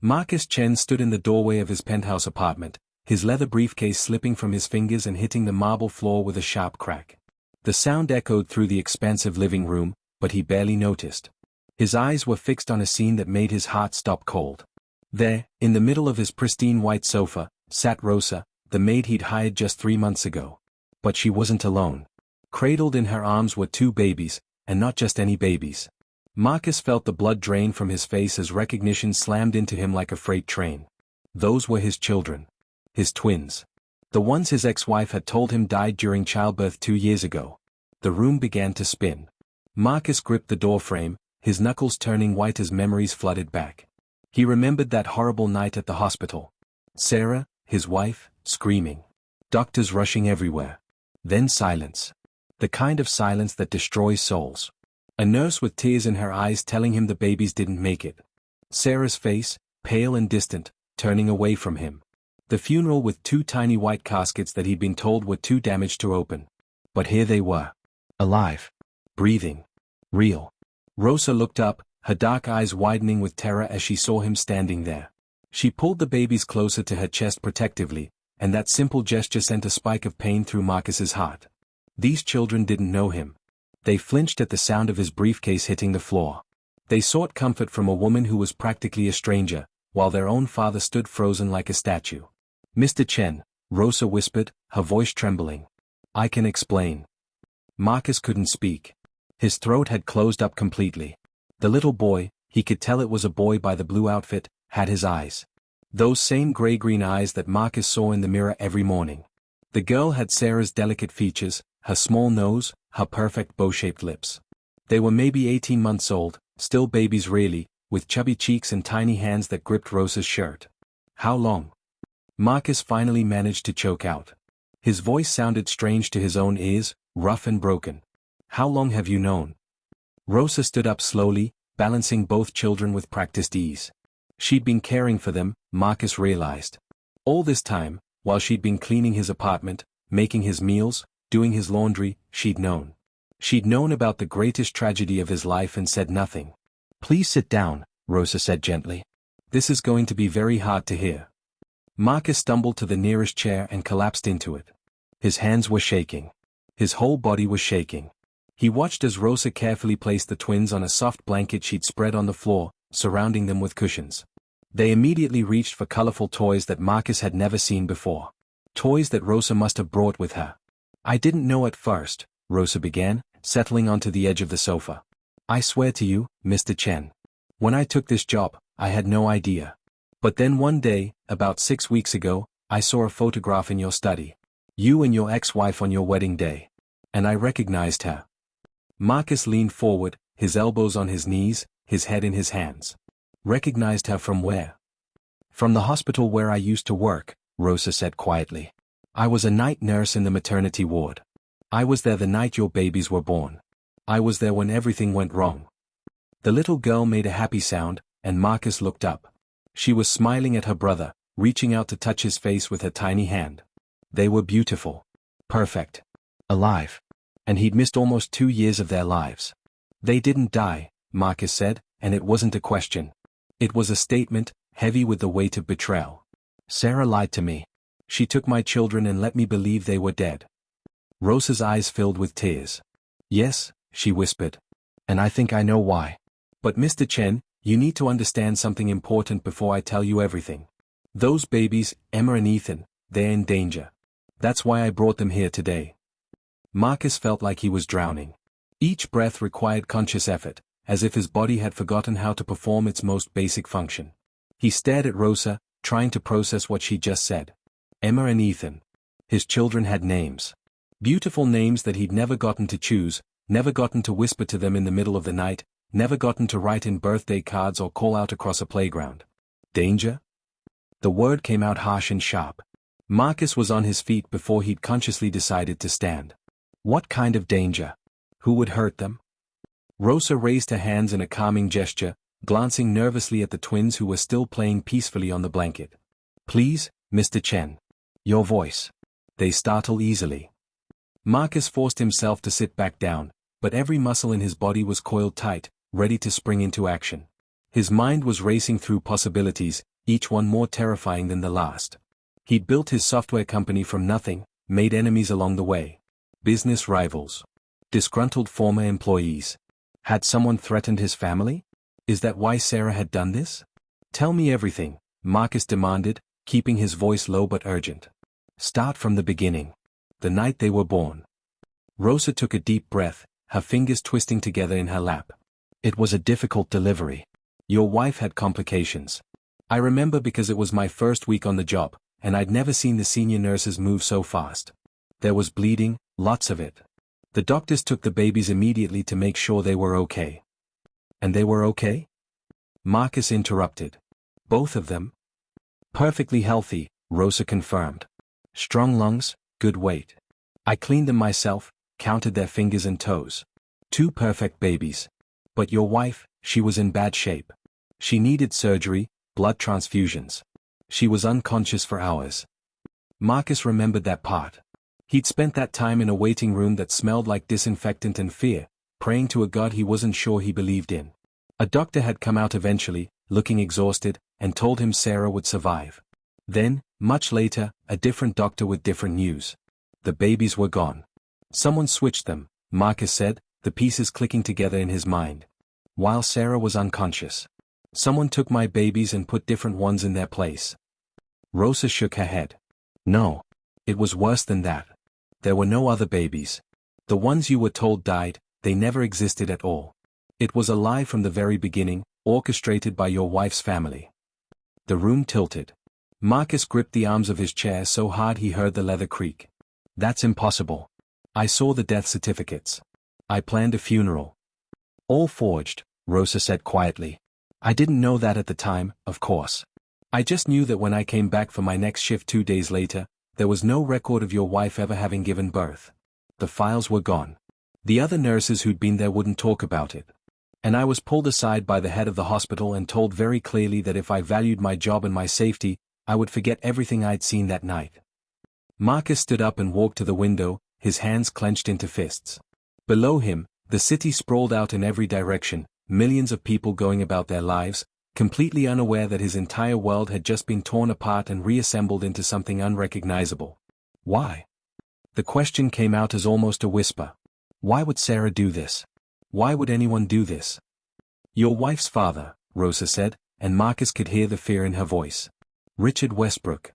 Marcus Chen stood in the doorway of his penthouse apartment, his leather briefcase slipping from his fingers and hitting the marble floor with a sharp crack. The sound echoed through the expansive living room, but he barely noticed. His eyes were fixed on a scene that made his heart stop cold. There, in the middle of his pristine white sofa, sat Rosa, the maid he'd hired just 3 months ago. But she wasn't alone. Cradled in her arms were 2 babies, and not just any babies. Marcus felt the blood drain from his face as recognition slammed into him like a freight train. Those were his children. His twins. The ones his ex-wife had told him died during childbirth 2 years ago. The room began to spin. Marcus gripped the doorframe, his knuckles turning white as memories flooded back. He remembered that horrible night at the hospital. Sarah, his wife, screaming. Doctors rushing everywhere. Then silence. The kind of silence that destroys souls. A nurse with tears in her eyes telling him the babies didn't make it. Sarah's face, pale and distant, turning away from him. The funeral with 2 tiny white caskets that he'd been told were too damaged to open. But here they were. Alive. Breathing. Real. Rosa looked up, her dark eyes widening with terror as she saw him standing there. She pulled the babies closer to her chest protectively, and that simple gesture sent a spike of pain through Marcus's heart. These children didn't know him. They flinched at the sound of his briefcase hitting the floor. They sought comfort from a woman who was practically a stranger, while their own father stood frozen like a statue. "Mr. Chen," Rosa whispered, her voice trembling. "I can explain." Marcus couldn't speak. His throat had closed up completely. The little boy, he could tell it was a boy by the blue outfit, had his eyes. Those same gray-green eyes that Marcus saw in the mirror every morning. The girl had Sarah's delicate features, her small nose, her perfect bow-shaped lips. They were maybe 18 months old, still babies really, with chubby cheeks and tiny hands that gripped Rosa's shirt. "How long?" Marcus finally managed to choke out. His voice sounded strange to his own ears, rough and broken. "How long have you known?" Rosa stood up slowly, balancing both children with practiced ease. She'd been caring for them, Marcus realized. All this time, while she'd been cleaning his apartment, making his meals, doing his laundry, she'd known. She'd known about the greatest tragedy of his life and said nothing. "Please sit down," Rosa said gently. "This is going to be very hard to hear." Marcus stumbled to the nearest chair and collapsed into it. His hands were shaking. His whole body was shaking. He watched as Rosa carefully placed the twins on a soft blanket she'd spread on the floor, surrounding them with cushions. They immediately reached for colorful toys that Marcus had never seen before. Toys that Rosa must have brought with her. "I didn't know at first," Rosa began, settling onto the edge of the sofa. "I swear to you, Mr. Chen. When I took this job, I had no idea. But then one day, about 6 weeks ago, I saw a photograph in your study. You and your ex-wife on your wedding day. And I recognized her." Marcus leaned forward, his elbows on his knees, his head in his hands. "Recognized her from where?" "From the hospital where I used to work," Rosa said quietly. "I was a night nurse in the maternity ward. I was there the night your babies were born. I was there when everything went wrong." The little girl made a happy sound, and Marcus looked up. She was smiling at her brother, reaching out to touch his face with her tiny hand. They were beautiful. Perfect. Alive. And he'd missed almost 2 years of their lives. "They didn't die," Marcus said, and it wasn't a question. It was a statement, heavy with the weight of betrayal. "Sarah lied to me. She took my children and let me believe they were dead." Rosa's eyes filled with tears. "Yes," she whispered. "And I think I know why. But Mr. Chen, you need to understand something important before I tell you everything. Those babies, Emma and Ethan, they're in danger. That's why I brought them here today." Marcus felt like he was drowning. Each breath required conscious effort, as if his body had forgotten how to perform its most basic function. He stared at Rosa, trying to process what she just said. Emma and Ethan. His children had names. Beautiful names that he'd never gotten to choose, never gotten to whisper to them in the middle of the night, never gotten to write in birthday cards or call out across a playground. Danger? The word came out harsh and sharp. Marcus was on his feet before he'd consciously decided to stand. What kind of danger? Who would hurt them? Rosa raised her hands in a calming gesture, glancing nervously at the twins who were still playing peacefully on the blanket. "Please, Mr. Chen. Your voice." They startle easily. Marcus forced himself to sit back down, but every muscle in his body was coiled tight, ready to spring into action. His mind was racing through possibilities, each one more terrifying than the last. He'd built his software company from nothing, made enemies along the way. Business rivals. Disgruntled former employees. Had someone threatened his family? Is that why Sarah had done this? Tell me everything, Marcus demanded, keeping his voice low but urgent. Start from the beginning. The night they were born. Rosa took a deep breath, her fingers twisting together in her lap. It was a difficult delivery. Your wife had complications. I remember because it was my first week on the job, and I'd never seen the senior nurses move so fast. There was bleeding, lots of it. The doctors took the babies immediately to make sure they were okay. And they were okay? Marcus interrupted. Both of them? Perfectly healthy, Rosa confirmed. Strong lungs, good weight. I cleaned them myself, counted their fingers and toes. 2 perfect babies. But your wife, she was in bad shape. She needed surgery, blood transfusions. She was unconscious for hours. Marcus remembered that part. He'd spent that time in a waiting room that smelled like disinfectant and fear, praying to a god he wasn't sure he believed in. A doctor had come out eventually, looking exhausted, and told him Sarah would survive. Then, much later, a different doctor with different news. The babies were gone. Someone switched them, Marcus said, the pieces clicking together in his mind. While Sarah was unconscious. Someone took my babies and put different ones in their place. Rosa shook her head. No. It was worse than that. There were no other babies. The ones you were told died, they never existed at all. It was a lie from the very beginning, orchestrated by your wife's family. The room tilted. Marcus gripped the arms of his chair so hard he heard the leather creak. That's impossible. I saw the death certificates. I planned a funeral. All forged, Rosa said quietly. I didn't know that at the time, of course. I just knew that when I came back for my next shift 2 days later, there was no record of your wife ever having given birth. The files were gone. The other nurses who'd been there wouldn't talk about it. And I was pulled aside by the head of the hospital and told very clearly that if I valued my job and my safety, I would forget everything I'd seen that night. Marcus stood up and walked to the window, his hands clenched into fists. Below him, the city sprawled out in every direction, millions of people going about their lives, completely unaware that his entire world had just been torn apart and reassembled into something unrecognizable. Why? The question came out as almost a whisper. Why would Sarah do this? Why would anyone do this? Your wife's father, Rosa said, and Marcus could hear the fear in her voice. Richard Westbrook.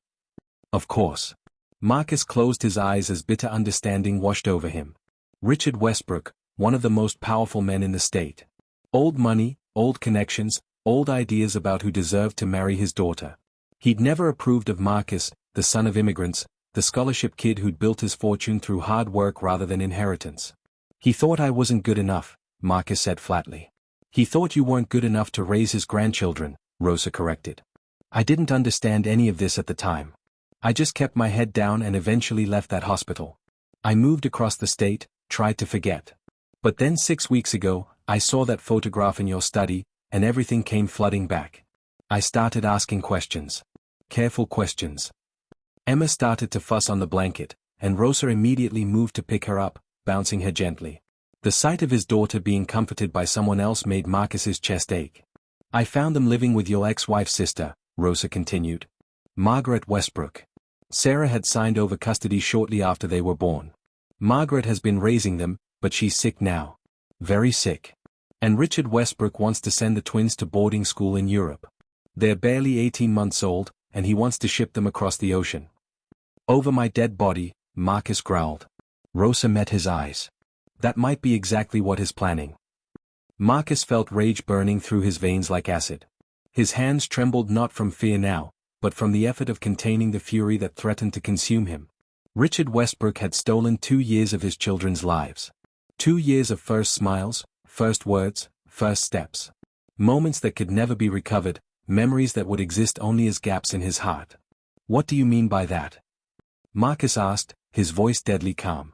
Of course. Marcus closed his eyes as bitter understanding washed over him. Richard Westbrook, one of the most powerful men in the state. Old money, old connections, old ideas about who deserved to marry his daughter. He'd never approved of Marcus, the son of immigrants, the scholarship kid who'd built his fortune through hard work rather than inheritance. He thought I wasn't good enough, Marcus said flatly. He thought you weren't good enough to raise his grandchildren, Rosa corrected. I didn't understand any of this at the time. I just kept my head down and eventually left that hospital. I moved across the state, tried to forget. But then 6 weeks ago, I saw that photograph in your study, and everything came flooding back. I started asking questions. Careful questions. Emma started to fuss on the blanket, and Rosa immediately moved to pick her up, bouncing her gently. The sight of his daughter being comforted by someone else made Marcus's chest ache. I found them living with your ex-wife's sister, Rosa continued. Margaret Westbrook. Sarah had signed over custody shortly after they were born. Margaret has been raising them, but she's sick now. Very sick. And Richard Westbrook wants to send the twins to boarding school in Europe. They're barely 18 months old, and he wants to ship them across the ocean. Over my dead body, Marcus growled. Rosa met his eyes. That might be exactly what he's planning. Marcus felt rage burning through his veins like acid. His hands trembled not from fear now, but from the effort of containing the fury that threatened to consume him. Richard Westbrook had stolen 2 years of his children's lives. 2 years of first smiles, first words, first steps. Moments that could never be recovered, memories that would exist only as gaps in his heart. What do you mean by that? Marcus asked, his voice deadly calm.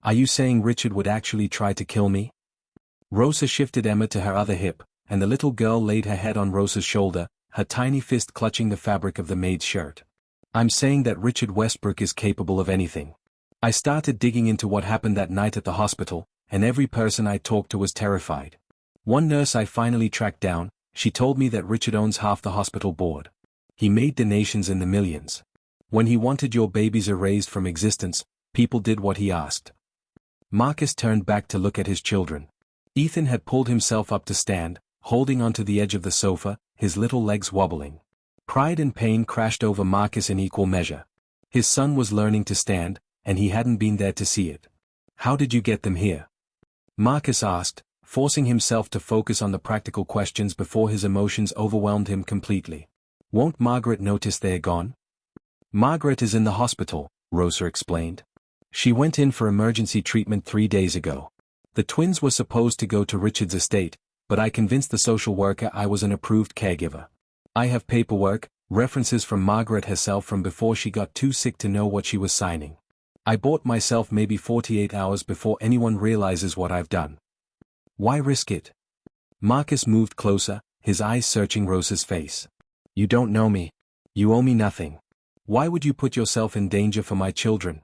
Are you saying Richard would actually try to kill me? Rosa shifted Emma to her other hip, and the little girl laid her head on Rosa's shoulder, her tiny fist clutching the fabric of the maid's shirt. I'm saying that Richard Westbrook is capable of anything. I started digging into what happened that night at the hospital, and every person I talked to was terrified. One nurse I finally tracked down, she told me that Richard owns half the hospital board. He made donations in the millions. When he wanted your babies erased from existence, people did what he asked. Marcus turned back to look at his children. Ethan had pulled himself up to stand, holding onto the edge of the sofa, his little legs wobbling. Pride and pain crashed over Marcus in equal measure. His son was learning to stand, and he hadn't been there to see it. How did you get them here? Marcus asked, forcing himself to focus on the practical questions before his emotions overwhelmed him completely. Won't Margaret notice they're gone? Margaret is in the hospital, Rosa explained. She went in for emergency treatment 3 days ago. The twins were supposed to go to Richard's estate, but I convinced the social worker I was an approved caregiver. I have paperwork, references from Margaret herself from before she got too sick to know what she was signing. I bought myself maybe 48 hours before anyone realizes what I've done. Why risk it? Marcus moved closer, his eyes searching Rosa's face. You don't know me. You owe me nothing. Why would you put yourself in danger for my children?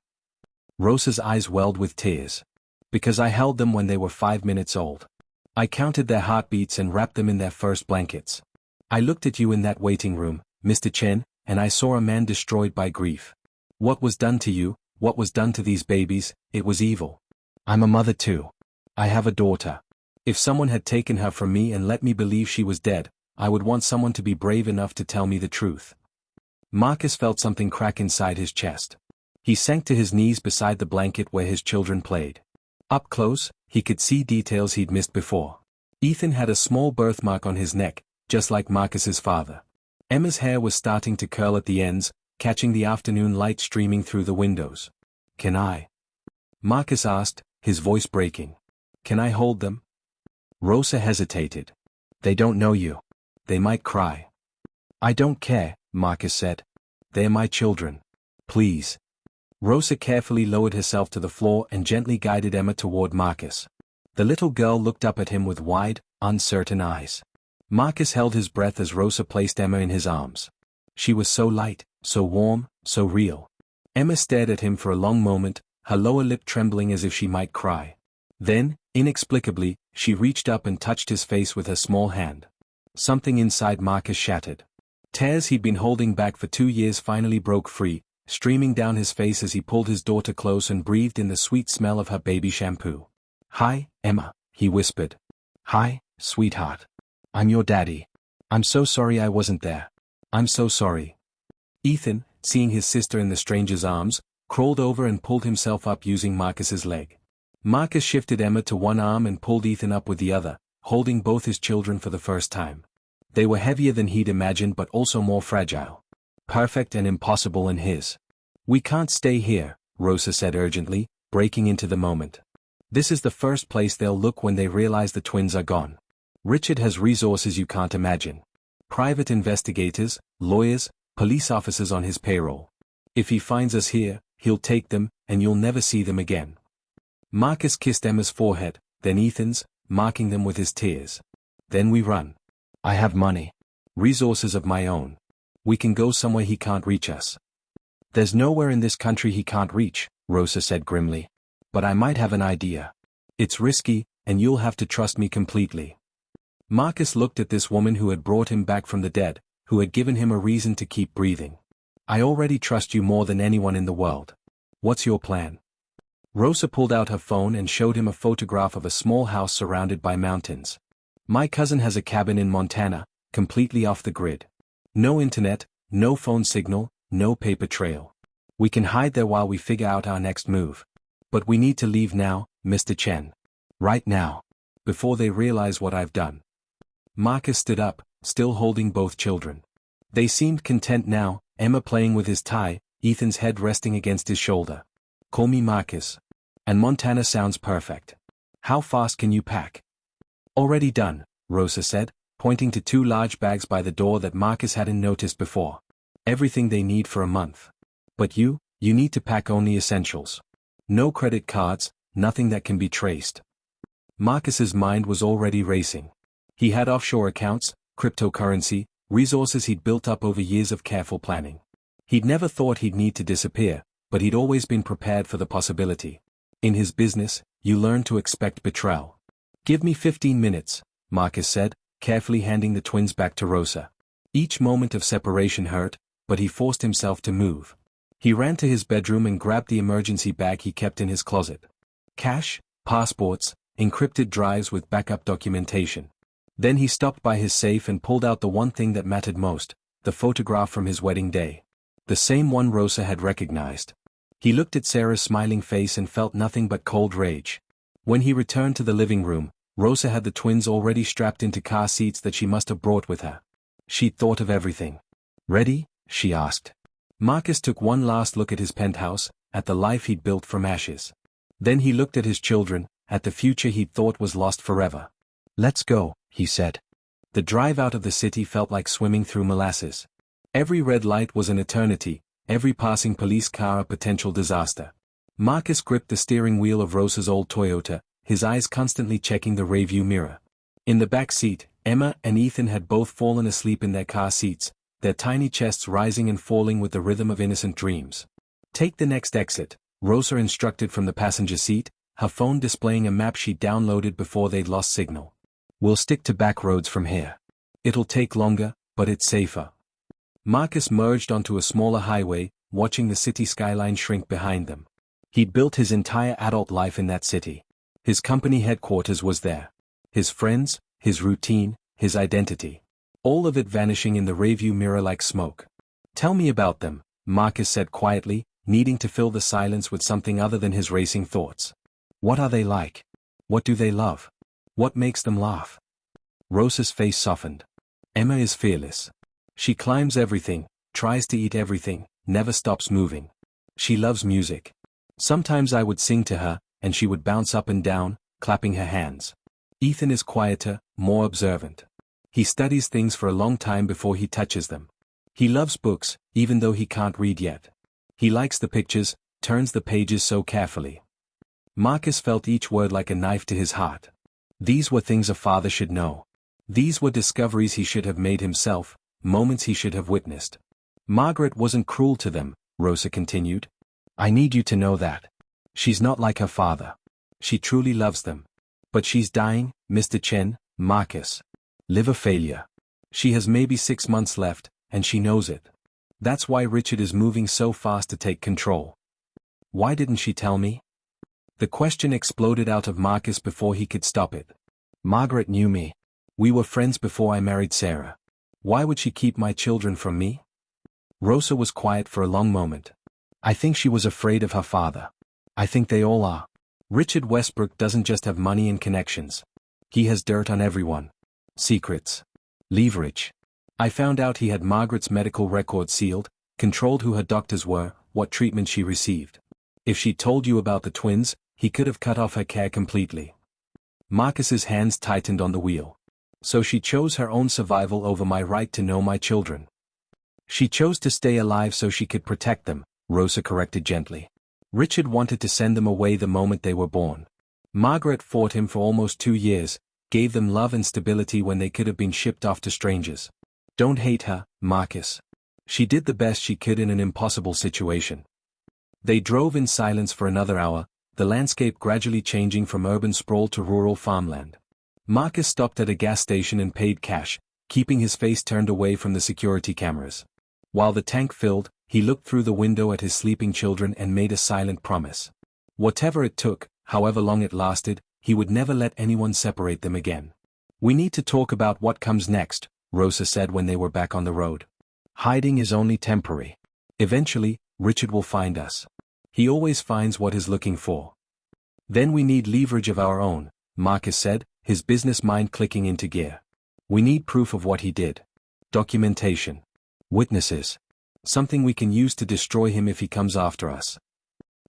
Rosa's eyes welled with tears. Because I held them when they were 5 minutes old. I counted their heartbeats and wrapped them in their first blankets. I looked at you in that waiting room, Mr. Chen, and I saw a man destroyed by grief. What was done to you, what was done to these babies, it was evil. I'm a mother too. I have a daughter. If someone had taken her from me and let me believe she was dead, I would want someone to be brave enough to tell me the truth. Marcus felt something crack inside his chest. He sank to his knees beside the blanket where his children played. Up close, he could see details he'd missed before. Ethan had a small birthmark on his neck, just like Marcus's father. Emma's hair was starting to curl at the ends, catching the afternoon light streaming through the windows. Can I? Marcus asked, his voice breaking. Can I hold them? Rosa hesitated. They don't know you. They might cry. I don't care, Marcus said. They're my children. Please. Rosa carefully lowered herself to the floor and gently guided Emma toward Marcus. The little girl looked up at him with wide, uncertain eyes. Marcus held his breath as Rosa placed Emma in his arms. She was so light, so warm, so real. Emma stared at him for a long moment, her lower lip trembling as if she might cry. Then, inexplicably, she reached up and touched his face with her small hand. Something inside Marcus shattered. Tears he'd been holding back for 2 years finally broke free, streaming down his face as he pulled his daughter close and breathed in the sweet smell of her baby shampoo. Hi, Emma, he whispered. Hi, sweetheart. I'm your daddy. I'm so sorry I wasn't there. I'm so sorry. Ethan, seeing his sister in the stranger's arms, crawled over and pulled himself up using Marcus's leg. Marcus shifted Emma to one arm and pulled Ethan up with the other, holding both his children for the first time. They were heavier than he'd imagined but also more fragile. Perfect and impossible in his. We can't stay here, Rosa said urgently, breaking into the moment. This is the first place they'll look when they realize the twins are gone. Richard has resources you can't imagine. Private investigators, lawyers, police officers on his payroll. If he finds us here, he'll take them, and you'll never see them again. Marcus kissed Emma's forehead, then Ethan's, marking them with his tears. Then we run. I have money. Resources of my own. We can go somewhere he can't reach us. There's nowhere in this country he can't reach, Rosa said grimly. But I might have an idea. It's risky, and you'll have to trust me completely. Marcus looked at this woman who had brought him back from the dead, who had given him a reason to keep breathing. I already trust you more than anyone in the world. What's your plan? Rosa pulled out her phone and showed him a photograph of a small house surrounded by mountains. My cousin has a cabin in Montana, completely off the grid. No internet, no phone signal, no paper trail. We can hide there while we figure out our next move. But we need to leave now, Mr. Chen. Right now. Before they realize what I've done. Marcus stood up, still holding both children. They seemed content now, Emma playing with his tie, Ethan's head resting against his shoulder. Call me Marcus. And Montana sounds perfect. How fast can you pack? Already done, Rosa said, pointing to 2 large bags by the door that Marcus hadn't noticed before. Everything they need for a month. But you need to pack only essentials. No credit cards, nothing that can be traced. Marcus's mind was already racing. He had offshore accounts, cryptocurrency, resources he'd built up over years of careful planning. He'd never thought he'd need to disappear, but he'd always been prepared for the possibility. In his business, you learn to expect betrayal. Give me 15 minutes, Marcus said, carefully handing the twins back to Rosa. Each moment of separation hurt, but he forced himself to move. He ran to his bedroom and grabbed the emergency bag he kept in his closet. Cash, passports, encrypted drives with backup documentation. Then he stopped by his safe and pulled out the one thing that mattered most, the photograph from his wedding day. The same one Rosa had recognized. He looked at Sarah's smiling face and felt nothing but cold rage. When he returned to the living room, Rosa had the twins already strapped into car seats that she must have brought with her. She'd thought of everything. "Ready?" she asked. Marcus took one last look at his penthouse, at the life he'd built from ashes. Then he looked at his children, at the future he'd thought was lost forever. "Let's go," he said. The drive out of the city felt like swimming through molasses. Every red light was an eternity, every passing police car a potential disaster. Marcus gripped the steering wheel of Rosa's old Toyota, his eyes constantly checking the rearview mirror. In the back seat, Emma and Ethan had both fallen asleep in their car seats, their tiny chests rising and falling with the rhythm of innocent dreams. "Take the next exit," Rosa instructed from the passenger seat, her phone displaying a map she'd downloaded before they'd lost signal. "We'll stick to back roads from here. It'll take longer, but it's safer." Marcus merged onto a smaller highway, watching the city skyline shrink behind them. He'd built his entire adult life in that city. His company headquarters was there. His friends, his routine, his identity. All of it vanishing in the rearview mirror like smoke. "Tell me about them," Marcus said quietly, needing to fill the silence with something other than his racing thoughts. "What are they like? What do they love? What makes them laugh?" Rosa's face softened. "Emma is fearless. She climbs everything, tries to eat everything, never stops moving. She loves music. Sometimes I would sing to her, and she would bounce up and down, clapping her hands. Ethan is quieter, more observant. He studies things for a long time before he touches them. He loves books, even though he can't read yet. He likes the pictures, turns the pages so carefully." Marcus felt each word like a knife to his heart. These were things a father should know. These were discoveries he should have made himself, moments he should have witnessed. "Margaret wasn't cruel to them," Rosa continued. "I need you to know that. She's not like her father. She truly loves them. But she's dying, Mr. Chen, Marcus. Liver failure. She has maybe 6 months left, and she knows it. That's why Richard is moving so fast to take control." "Why didn't she tell me?" The question exploded out of Marcus before he could stop it. "Margaret knew me. We were friends before I married Sarah. Why would she keep my children from me?" Rosa was quiet for a long moment. "I think she was afraid of her father. I think they all are. Richard Westbrook doesn't just have money and connections. He has dirt on everyone. Secrets. Leverage. I found out he had Margaret's medical record sealed, controlled who her doctors were, what treatment she received. If she told you about the twins, he could have cut off her care completely." Marcus's hands tightened on the wheel. "So she chose her own survival over my right to know my children." "She chose to stay alive so she could protect them," Rosa corrected gently. "Richard wanted to send them away the moment they were born. Margaret fought him for almost 2 years, gave them love and stability when they could have been shipped off to strangers. Don't hate her, Marcus. She did the best she could in an impossible situation." They drove in silence for another hour, the landscape gradually changing from urban sprawl to rural farmland. Marcus stopped at a gas station and paid cash, keeping his face turned away from the security cameras. While the tank filled, he looked through the window at his sleeping children and made a silent promise. Whatever it took, however long it lasted, he would never let anyone separate them again. "We need to talk about what comes next," Rosa said when they were back on the road. "Hiding is only temporary. Eventually, Richard will find us. He always finds what he's looking for. Then we need leverage of our own," Marcus said, his business mind clicking into gear. "We need proof of what he did. Documentation. Witnesses. Something we can use to destroy him if he comes after us."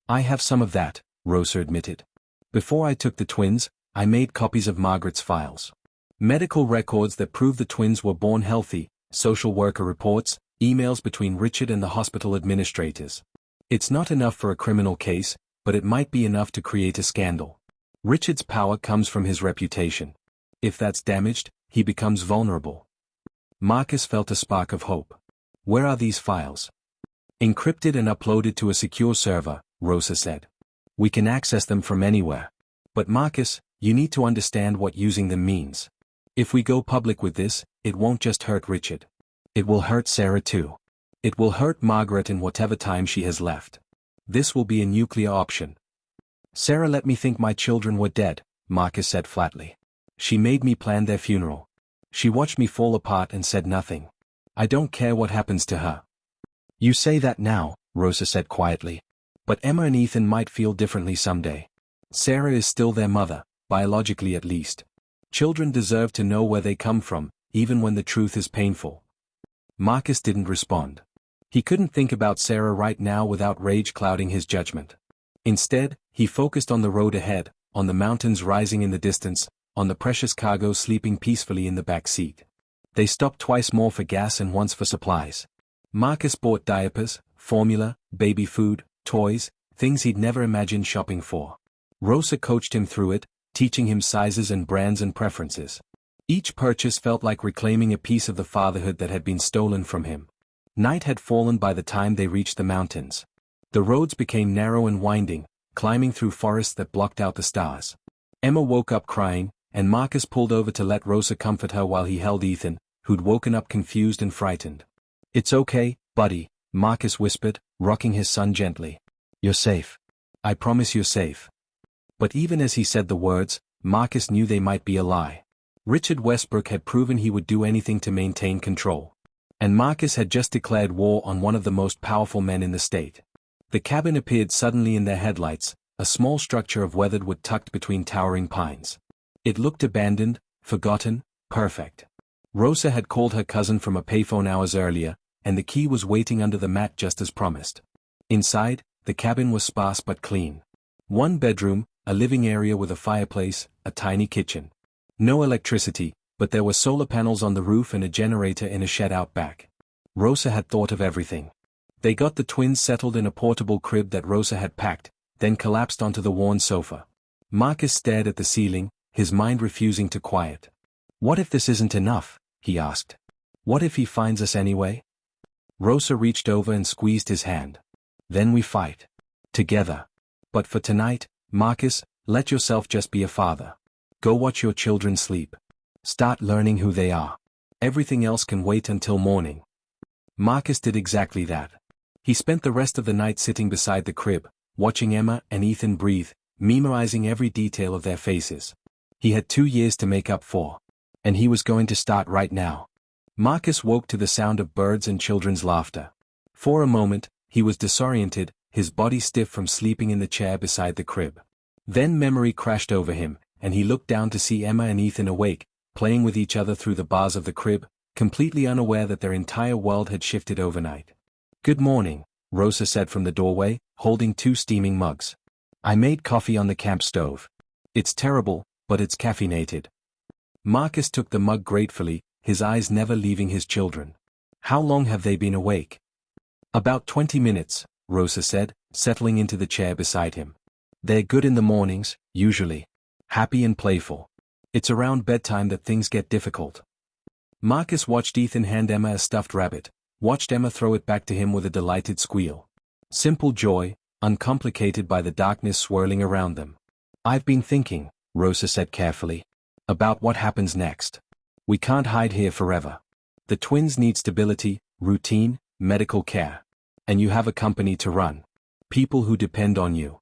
"I have some of that," Rosa admitted. "Before I took the twins, I made copies of Margaret's files. Medical records that prove the twins were born healthy, social worker reports, emails between Richard and the hospital administrators. It's not enough for a criminal case, but it might be enough to create a scandal. Richard's power comes from his reputation. If that's damaged, he becomes vulnerable." Marcus felt a spark of hope. "Where are these files?" "Encrypted and uploaded to a secure server," Rosa said. "We can access them from anywhere. But Marcus, you need to understand what using them means. If we go public with this, it won't just hurt Richard. It will hurt Sarah too. It will hurt Margaret in whatever time she has left. This will be a nuclear option. Sarah let me think my children were dead, Marcus said flatly. She made me plan their funeral. She watched me fall apart and said nothing. I don't care what happens to her. You say that now, Rosa said quietly. But Emma and Ethan might feel differently someday. Sarah is still their mother, biologically at least. Children deserve to know where they come from, even when the truth is painful. Marcus didn't respond. He couldn't think about Sarah right now without rage clouding his judgment. Instead, he focused on the road ahead, on the mountains rising in the distance, on the precious cargo sleeping peacefully in the back seat. They stopped twice more for gas and once for supplies. Marcus bought diapers, formula, baby food, toys, things he'd never imagined shopping for. Rosa coached him through it, teaching him sizes and brands and preferences. Each purchase felt like reclaiming a piece of the fatherhood that had been stolen from him. Night had fallen by the time they reached the mountains. The roads became narrow and winding, climbing through forests that blocked out the stars. Emma woke up crying, and Marcus pulled over to let Rosa comfort her while he held Ethan, who'd woken up confused and frightened. It's okay, buddy, Marcus whispered, rocking his son gently. You're safe. I promise you're safe. But even as he said the words, Marcus knew they might be a lie. Richard Westbrook had proven he would do anything to maintain control. And Marcus had just declared war on one of the most powerful men in the state. The cabin appeared suddenly in their headlights, a small structure of weathered wood tucked between towering pines. It looked abandoned, forgotten, perfect. Rosa had called her cousin from a payphone hours earlier, and the key was waiting under the mat just as promised. Inside, the cabin was sparse but clean. One bedroom, a living area with a fireplace, a tiny kitchen. No electricity, but there were solar panels on the roof and a generator in a shed out back. Rosa had thought of everything. They got the twins settled in a portable crib that Rosa had packed, then collapsed onto the worn sofa. Marcus stared at the ceiling, his mind refusing to quiet. What if this isn't enough? He asked. What if he finds us anyway? Rosa reached over and squeezed his hand. Then we fight. Together. But for tonight, Marcus, let yourself just be a father. Go watch your children sleep. Start learning who they are. Everything else can wait until morning. Marcus did exactly that. He spent the rest of the night sitting beside the crib, watching Emma and Ethan breathe, memorizing every detail of their faces. He had 2 years to make up for. And he was going to start right now. Marcus woke to the sound of birds and children's laughter. For a moment, he was disoriented, his body stiff from sleeping in the chair beside the crib. Then memory crashed over him, and he looked down to see Emma and Ethan awake, playing with each other through the bars of the crib, completely unaware that their entire world had shifted overnight. Good morning, Rosa said from the doorway, holding 2 steaming mugs. I made coffee on the camp stove. It's terrible, but it's caffeinated. Marcus took the mug gratefully, his eyes never leaving his children. How long have they been awake? About 20 minutes, Rosa said, settling into the chair beside him. They're good in the mornings, usually. Happy and playful. It's around bedtime that things get difficult. Marcus watched Ethan hand Emma a stuffed rabbit, watched Emma throw it back to him with a delighted squeal. Simple joy, uncomplicated by the darkness swirling around them. I've been thinking, Rosa said carefully, about what happens next. We can't hide here forever. The twins need stability, routine, medical care. And you have a company to run. People who depend on you.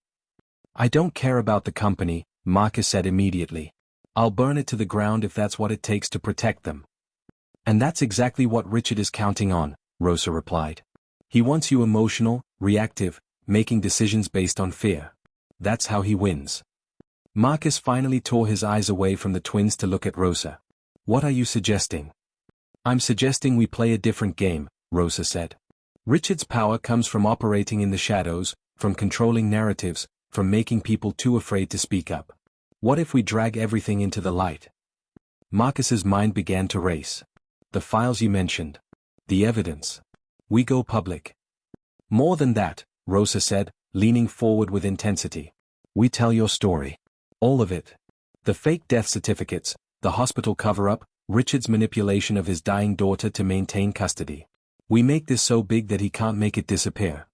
I don't care about the company, Marcus said immediately. I'll burn it to the ground if that's what it takes to protect them. And that's exactly what Richard is counting on, Rosa replied. He wants you emotional, reactive, making decisions based on fear. That's how he wins. Marcus finally tore his eyes away from the twins to look at Rosa. What are you suggesting? I'm suggesting we play a different game, Rosa said. Richard's power comes from operating in the shadows, from controlling narratives, from making people too afraid to speak up. What if we drag everything into the light? Marcus's mind began to race. The files you mentioned. The evidence. We go public. More than that, Rosa said, leaning forward with intensity. We tell your story. All of it. The fake death certificates, the hospital cover-up, Richard's manipulation of his dying daughter to maintain custody. We make this so big that he can't make it disappear.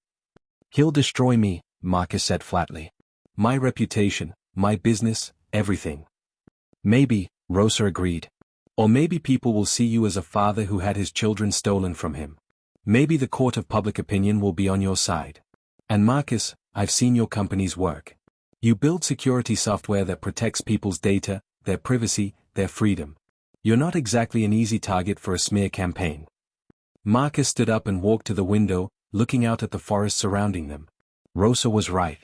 He'll destroy me, Marcus said flatly. My reputation, my business, everything. Maybe, Rosa agreed. Or maybe people will see you as a father who had his children stolen from him. Maybe the court of public opinion will be on your side. And Marcus, I've seen your company's work. You build security software that protects people's data, their privacy, their freedom. You're not exactly an easy target for a smear campaign. Marcus stood up and walked to the window, looking out at the forest surrounding them. Rosa was right.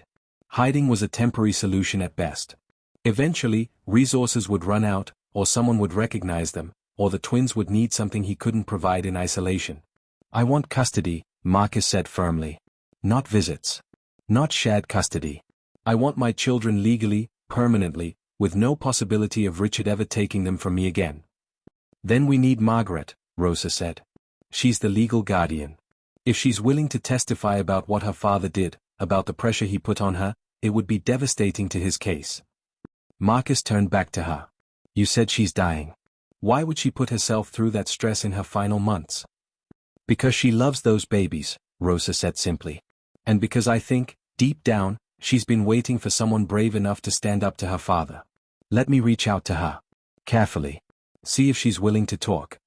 Hiding was a temporary solution at best. Eventually, resources would run out, or someone would recognize them, or the twins would need something he couldn't provide in isolation. I want custody, Marcus said firmly. Not visits. Not shared custody. I want my children legally, permanently, with no possibility of Richard ever taking them from me again. Then we need Margaret, Rosa said. She's the legal guardian. If she's willing to testify about what her father did, about the pressure he put on her, it would be devastating to his case. Marcus turned back to her. You said she's dying. Why would she put herself through that stress in her final months? Because she loves those babies, Rosa said simply. And because I think, deep down, she's been waiting for someone brave enough to stand up to her father. Let me reach out to her. Carefully. See if she's willing to talk.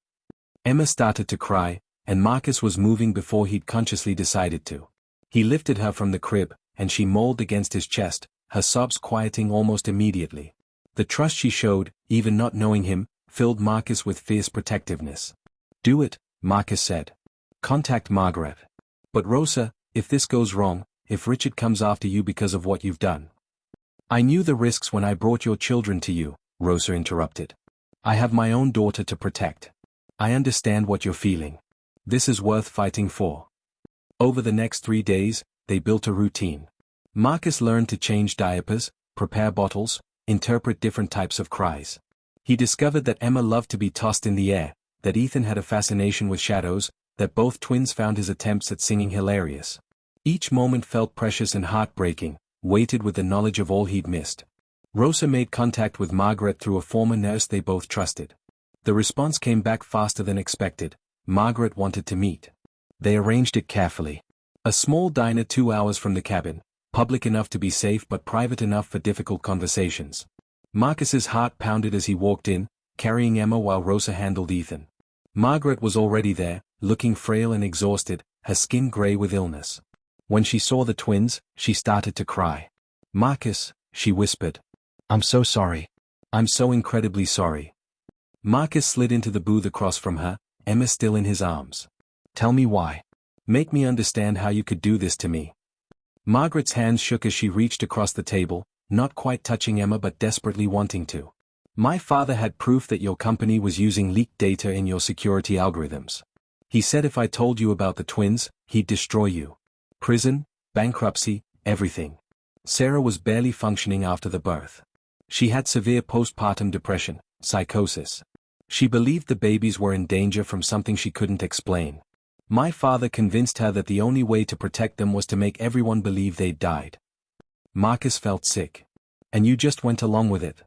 Emma started to cry, and Marcus was moving before he'd consciously decided to. He lifted her from the crib, and she mauled against his chest, her sobs quieting almost immediately. The trust she showed, even not knowing him, filled Marcus with fierce protectiveness. Do it, Marcus said. Contact Margaret. But Rosa, if this goes wrong, if Richard comes after you because of what you've done. I knew the risks when I brought your children to you, Rosa interrupted. I have my own daughter to protect. I understand what you're feeling. This is worth fighting for. Over the next 3 days, they built a routine. Marcus learned to change diapers, prepare bottles, interpret different types of cries. He discovered that Emma loved to be tossed in the air, that Ethan had a fascination with shadows, that both twins found his attempts at singing hilarious. Each moment felt precious and heartbreaking, weighted with the knowledge of all he'd missed. Rosa made contact with Margaret through a former nurse they both trusted. The response came back faster than expected. Margaret wanted to meet. They arranged it carefully. A small diner 2 hours from the cabin, public enough to be safe but private enough for difficult conversations. Marcus's heart pounded as he walked in, carrying Emma while Rosa handled Ethan. Margaret was already there, looking frail and exhausted, her skin gray with illness. When she saw the twins, she started to cry. Marcus, she whispered. I'm so sorry. I'm so incredibly sorry. Marcus slid into the booth across from her, Emma still in his arms. Tell me why. Make me understand how you could do this to me. Margaret's hands shook as she reached across the table, not quite touching Emma but desperately wanting to. My father had proof that your company was using leaked data in your security algorithms. He said if I told you about the twins, he'd destroy you. Prison, bankruptcy, everything. Sarah was barely functioning after the birth. She had severe postpartum depression, psychosis. She believed the babies were in danger from something she couldn't explain. My father convinced her that the only way to protect them was to make everyone believe they'd died. Marcus felt sick. And you just went along with it.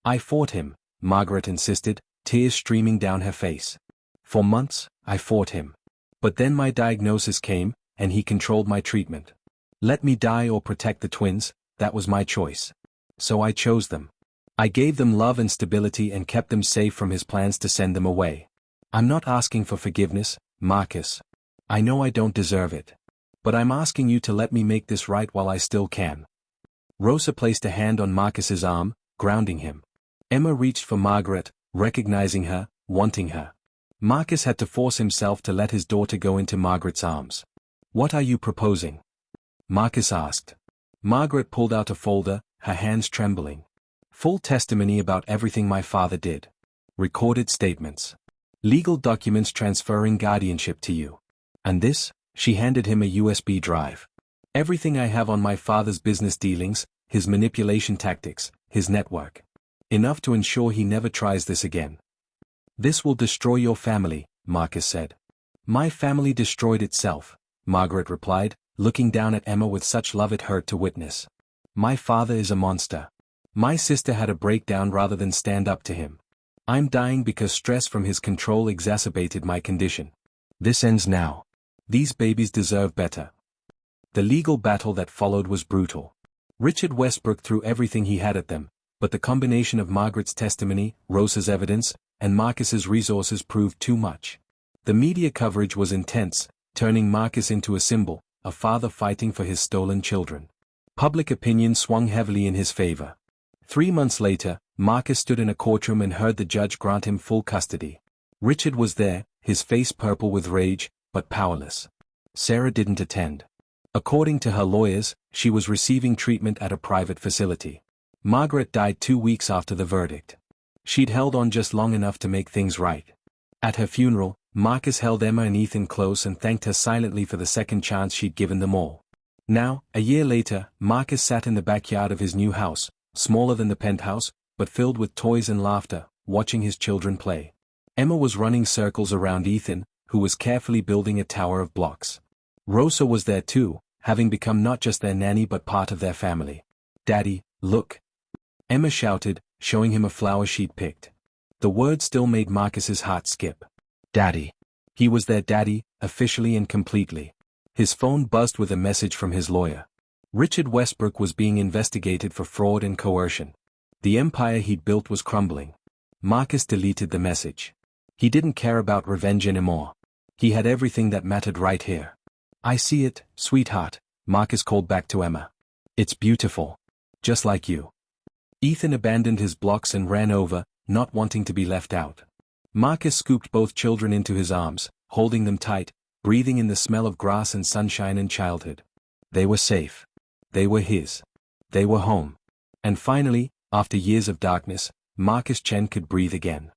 I fought him, Margaret insisted, tears streaming down her face. For months, I fought him. But then my diagnosis came, and he controlled my treatment. Let me die or protect the twins, that was my choice. So I chose them. I gave them love and stability and kept them safe from his plans to send them away. I'm not asking for forgiveness, Marcus. I know I don't deserve it. But I'm asking you to let me make this right while I still can. Rosa placed a hand on Marcus's arm, grounding him. Emma reached for Margaret, recognizing her, wanting her. Marcus had to force himself to let his daughter go into Margaret's arms. What are you proposing? Marcus asked. Margaret pulled out a folder, her hands trembling. Full testimony about everything my father did. Recorded statements. Legal documents transferring guardianship to you. And this? She handed him a USB drive. Everything I have on my father's business dealings, his manipulation tactics, his network. Enough to ensure he never tries this again. This will destroy your family, Marcus said. My family destroyed itself, Margaret replied, looking down at Emma with such love it hurt to witness. My father is a monster. My sister had a breakdown rather than stand up to him. I'm dying because stress from his control exacerbated my condition. This ends now. These babies deserve better. The legal battle that followed was brutal. Richard Westbrook threw everything he had at them, but the combination of Margaret's testimony, Rosa's evidence, and Marcus's resources proved too much. The media coverage was intense, turning Marcus into a symbol, a father fighting for his stolen children. Public opinion swung heavily in his favor. 3 months later, Marcus stood in a courtroom and heard the judge grant him full custody. Richard was there, his face purple with rage, but powerless. Sarah didn't attend. According to her lawyers, she was receiving treatment at a private facility. Margaret died 2 weeks after the verdict. She'd held on just long enough to make things right. At her funeral, Marcus held Emma and Ethan close and thanked her silently for the second chance she'd given them all. Now, a year later, Marcus sat in the backyard of his new house, smaller than the penthouse, but filled with toys and laughter, watching his children play. Emma was running circles around Ethan, who was carefully building a tower of blocks. Rosa was there too, having become not just their nanny but part of their family. "Daddy, look!" Emma shouted, showing him a flower she'd picked. The word still made Marcus's heart skip. Daddy. He was their daddy, officially and completely. His phone buzzed with a message from his lawyer. Richard Westbrook was being investigated for fraud and coercion. The empire he'd built was crumbling. Marcus deleted the message. He didn't care about revenge anymore. He had everything that mattered right here. "I see it, sweetheart," Marcus called back to Emma. "It's beautiful. Just like you." Ethan abandoned his blocks and ran over, not wanting to be left out. Marcus scooped both children into his arms, holding them tight, breathing in the smell of grass and sunshine and childhood. They were safe. They were his. They were home. And finally, after years of darkness, Marcus Chen could breathe again.